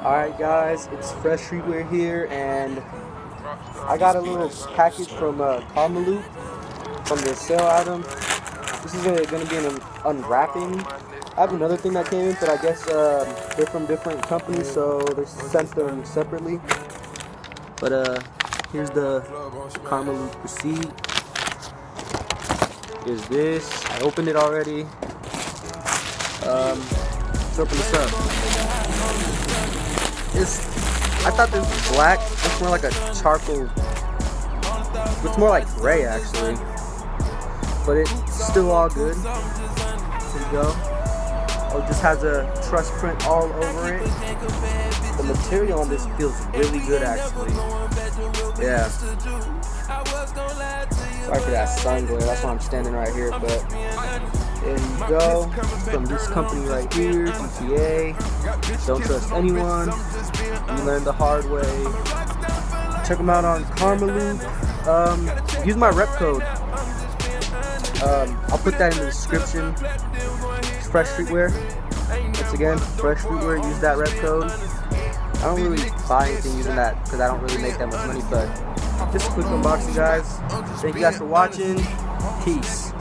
Alright guys, it's Fresh Streetwear here, and I got a little package from Karmaloop from the sale item. This is going to be an unwrapping. I have another thing that came in, but I guess they're from different companies, so they sent them separately. But here's the Karmaloop receipt. Here's this. I opened it already. Let's open this up. I thought this was black. It's more like a charcoal. It's more like gray actually, but it's still all good. Here you go. Oh, it just has a trust print all over it. The material on this feels really good actually. Yeah. Sorry for that sun glare. That's why I'm standing right here. But there you go. From this company right here, GTA. Don't trust anyone. You learn the hard way. Check them out on Karmaloop. Use my rep code. I'll put that in the description. It's Fresh Streetwear. Once again, Fresh Streetwear. Use that rep code. I don't really buy anything using that because I don't really make that much money, but just a quick unboxing, guys. Thank you guys for watching. Peace.